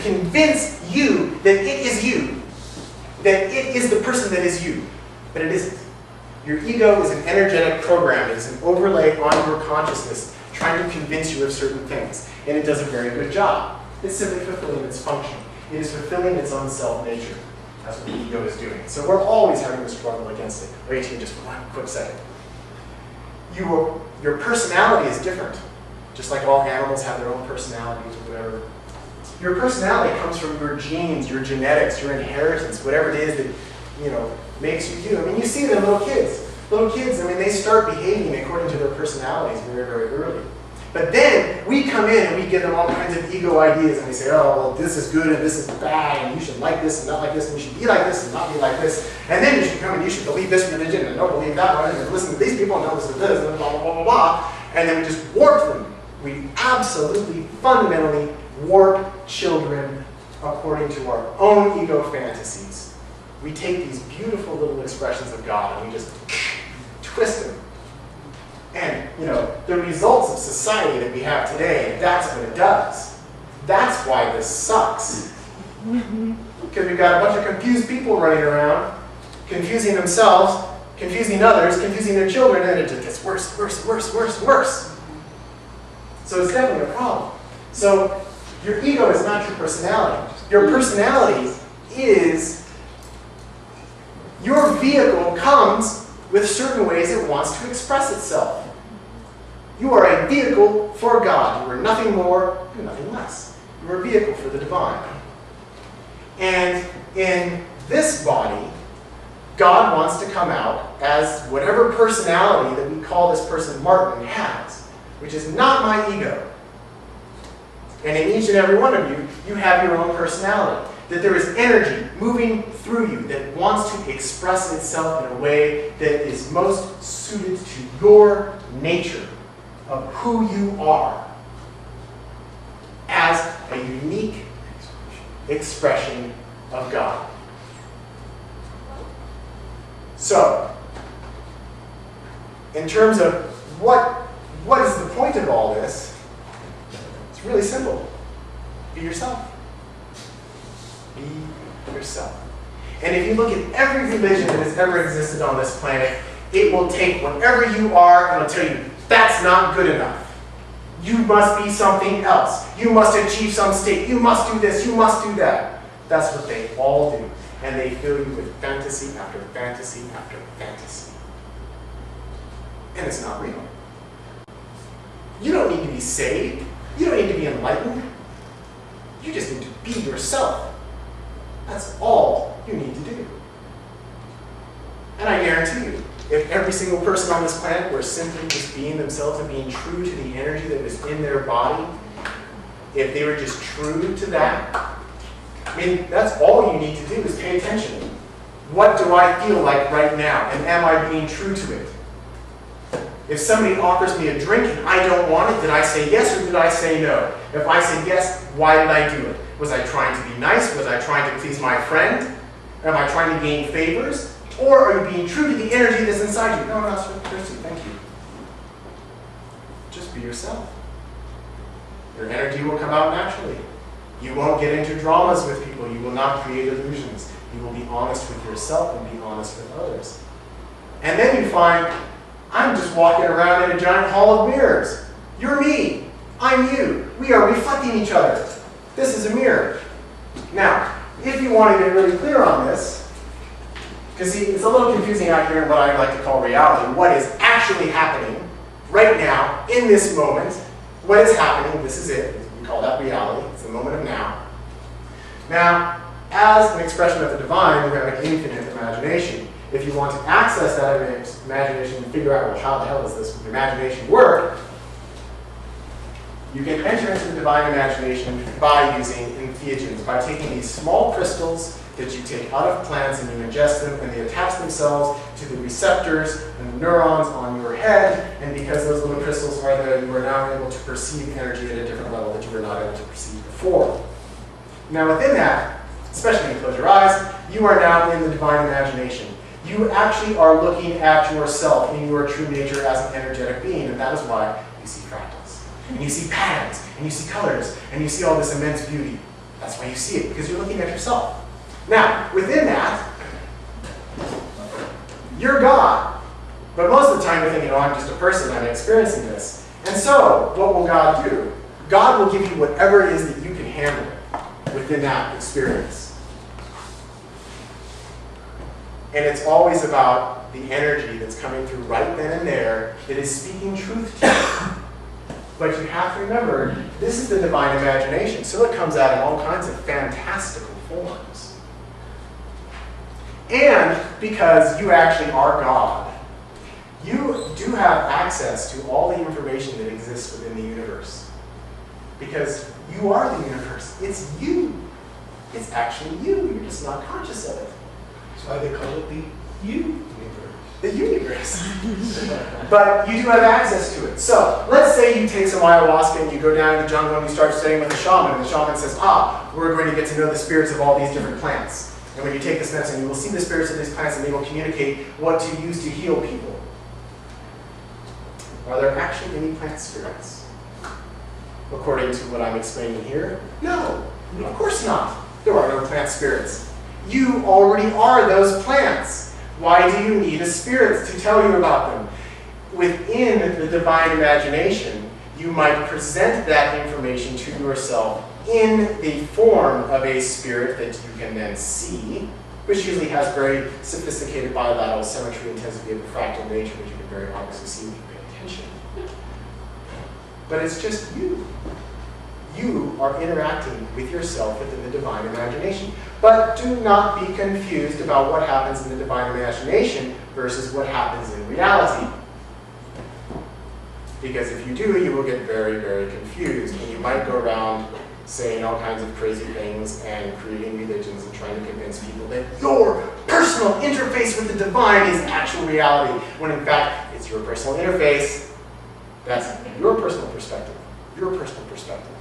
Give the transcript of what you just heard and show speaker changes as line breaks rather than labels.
convince you that it is you, that it is the person that is you, but it isn't. Your ego is an energetic program. It is an overlay on your consciousness trying to convince you of certain things, and it does a very good job. It's simply fulfilling its function. It is fulfilling its own self-nature. That's what the ego is doing. So we're always having to struggle against it. Wait here just for 1 quick second. Your personality is different. Just like all animals have their own personalities or whatever. Your personality comes from your genes, your genetics, your inheritance, whatever it is that, makes you you. I mean, you see it in little kids. Little kids, they start behaving according to their personalities very, very early. But then we come in and we give them all kinds of ego ideas, and we say, oh, well, this is good and this is bad, and you should like this and not like this, and you should be like this and not be like this. And then you should come and you should believe this religion and don't believe that one, and listen to these people and don't listen to this, and blah, blah, blah, blah, blah. And then we just warp them. We absolutely, fundamentally warp children according to our own ego fantasies. We take these beautiful little expressions of God and we just twist them. And, the results of society that we have today, that's what it does. That's why this sucks. Because we've got a bunch of confused people running around, confusing themselves, confusing others, confusing their children, and it just gets worse, worse, worse, worse, worse. So it's definitely a problem. So your ego is not your personality. Your personality is, your vehicle comes with certain ways it wants to express itself. You are a vehicle for God. You are nothing more, you're nothing less. You are a vehicle for the divine. And in this body, God wants to come out as whatever personality that we call this person Martin has, which is not my ego. And in each and every one of you, you have your own personality. That there is energy moving through you that wants to express itself in a way that is most suited to your nature of who you are as a unique expression of God. So, in terms of what is the point of all this, it's really simple. Be yourself. Be yourself. And if you look at every religion that has ever existed on this planet, it will take whatever you are and it'll tell you, that's not good enough. You must be something else. You must achieve some state. You must do this. You must do that. That's what they all do. And they fill you with fantasy after fantasy after fantasy. And it's not real. You don't need to be saved. You don't need to be enlightened. You just need to be yourself. That's all you need to do. And I guarantee you, if every single person on this planet were simply just being themselves and being true to the energy that was in their body, if they were just true to that, that's all you need to do is pay attention. What do I feel like right now? And am I being true to it? If somebody offers me a drink and I don't want it, did I say yes or did I say no? If I said yes, why did I do it? Was I trying to be nice? Was I trying to please my friend? Am I trying to gain favors? Or are you being true to the energy that's inside you? No, not so thirsty, thank you. Just be yourself. Your energy will come out naturally. You won't get into dramas with people. You will not create illusions. You will be honest with yourself and be honest with others. And then you find, I'm just walking around in a giant hall of mirrors. You're me. I'm you. We are reflecting each other. This is a mirror. Now, if you want to get really clear on this, because see, it's a little confusing out here in what I like to call reality. What is actually happening right now, in this moment, what is happening, this is it. We call that reality. It's the moment of now. Now, as an expression of the divine, we have an infinite imagination. If you want to access that imagination and figure out, well, how the hell does this imagination work, you can enter into the divine imagination by using entheogens, by taking these small crystals that you take out of plants and you ingest them, and they attach themselves to the receptors and the neurons on your head, and because those little crystals are there, you are now able to perceive energy at a different level that you were not able to perceive before. Now within that, especially when you close your eyes, you are now in the divine imagination. You actually are looking at yourself in your true nature as an energetic being, and that is why you see fractals, and you see patterns, and you see colors, and you see all this immense beauty. That's why you see it, because you're looking at yourself. Now, within that, you're God. But most of the time you're thinking, oh, I'm just a person, I'm experiencing this. And so, what will God do? God will give you whatever it is that you can handle within that experience. And it's always about the energy that's coming through right then and there that is speaking truth to you. But you have to remember, this is the divine imagination, so it comes out in all kinds of fantastical forms. And because you actually are God, you do have access to all the information that exists within the universe. Because you are the universe. It's you. It's actually you. You're just not conscious of it.
That's why they call it the universe.
The universe. But you do have access to it. So let's say you take some ayahuasca and you go down in the jungle and you start studying with a shaman, and the shaman says, we're going to get to know the spirits of all these different plants. And when you take this medicine, you will see the spirits of these plants and they will communicate what to use to heal people. Are there actually any plant spirits? According to what I'm explaining here? No, of course not. There are no plant spirits. You already are those plants. Why do you need a spirit to tell you about them? Within the divine imagination, you might present that information to yourself in the form of a spirit that you can then see, which usually has very sophisticated bilateral symmetry and tends to be of a fractal nature, which you can very obviously see if you pay attention. But it's just you. You are interacting with yourself within the divine imagination. But do not be confused about what happens in the divine imagination versus what happens in reality. Because if you do, you will get very, very confused. And you might go around saying all kinds of crazy things and creating religions and trying to convince people that your personal interface with the divine is actual reality, when in fact, it's your personal interface. That's your personal perspective. Your personal perspective.